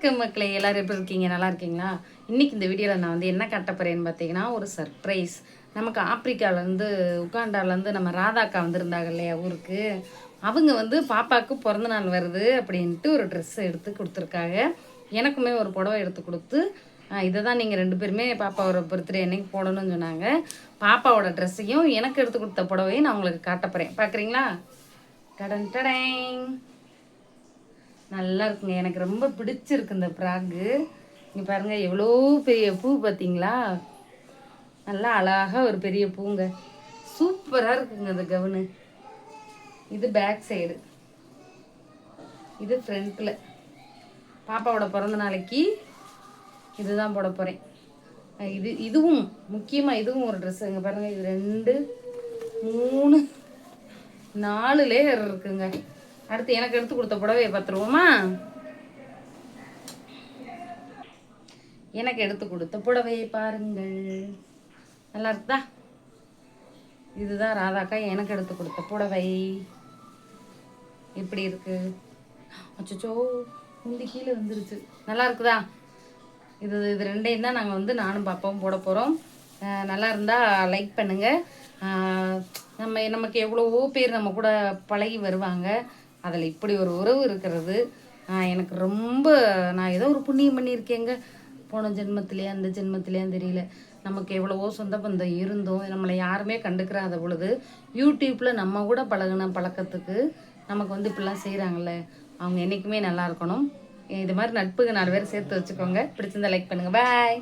வணக்கம் மக்களே, எல்லாரும் எப்படி இருக்கீங்க? நல்லா இருக்கீங்களா? இன்னைக்கு இந்த வீடியோவில் நான் வந்து என்ன காட்ட போறேன்னு பார்த்தீங்கன்னா, ஒரு சர்ப்ரைஸ். நமக்கு ஆப்பிரிக்காலேருந்து உகாண்டாலேருந்து நம்ம ராதாக்கா வந்திருந்தாங்க இல்லையா ஊருக்கு. அவங்க வந்து பாப்பாவுக்கு பிறந்த நாள் வருது அப்படின்ட்டு ஒரு ட்ரெஸ் எடுத்து கொடுத்துருக்காங்க. எனக்குமே ஒரு புடவை எடுத்து கொடுத்து இதை தான் நீங்கள் ரெண்டு பேருமே பாப்பாவோட பர்த்டே அன்னைக்கு போடணும்னு சொன்னாங்க. பாப்பாவோட ட்ரெஸ்ஸையும் எனக்கு எடுத்து கொடுத்த புடவையும் நான் உங்களுக்கு காட்ட போகிறேன். பார்க்குறீங்களா? கடன் டடேங், நல்லா இருக்குங்க. எனக்கு ரொம்ப பிடிச்சிருக்கு இந்த ஃப்ராக்கு. இங்கே பாருங்கள், எவ்வளோ பெரிய பூ பார்த்தீங்களா? நல்லா அழகாக ஒரு பெரிய பூங்க. சூப்பராக இருக்குங்க இந்த கவுனு. இது பேக் சைடு, இது ஃப்ரண்ட்டில். பாப்பாவோட பிறந்த நாளைக்கு இதுதான் போட போகிறேன். இதுவும் முக்கியமாக இதுவும் ஒரு ட்ரெஸ். இங்கே பாருங்கள், இது 2 3 4 லேயர் இருக்குங்க. அடுத்து எனக்கு எடுத்து கொடுத்த புடவையை பார்த்துருவோமா? எனக்கு எடுத்து கொடுத்த புடவையை பாருங்கள், நல்லா இருக்குதா? இதுதான் ராதாக்கா எனக்கு எடுத்து கொடுத்த புடவை. எப்படி இருக்கு? அச்சோ, முந்தி கீழே வந்துருச்சு. நல்லா இருக்குதா? இது ரெண்டையும் தான் நாங்கள் வந்து நானும் பாப்பாவும் போட போகிறோம். நல்லா இருந்தால் லைக் பண்ணுங்கள். நமக்கு எவ்வளவோ பேர் நம்ம கூட பழகி வருவாங்க. அதில் இப்படி ஒரு உறவு இருக்கிறது எனக்கு ரொம்ப, நான் ஏதோ ஒரு புண்ணியம் பண்ணியிருக்கேங்க. போன ஜென்மத்திலேயே அந்த ஜென்மத்திலேயான்னு தெரியல. நமக்கு எவ்வளவோ சொந்த பந்தம் இருந்தோம், நம்மளை யாருமே கண்டுக்கிறாத பொழுது யூடியூப்பில் நம்ம கூட பழகின பழக்கத்துக்கு நமக்கு வந்து இப்படிலாம் செய்கிறாங்கல்ல, அவங்க என்றைக்குமே நல்லா இருக்கணும். இது மாதிரி நட்புக்கு 4 பேர் சேர்த்து வச்சுக்கோங்க. பிடிச்சிருந்தா லைக் பண்ணுங்கள். பாய்.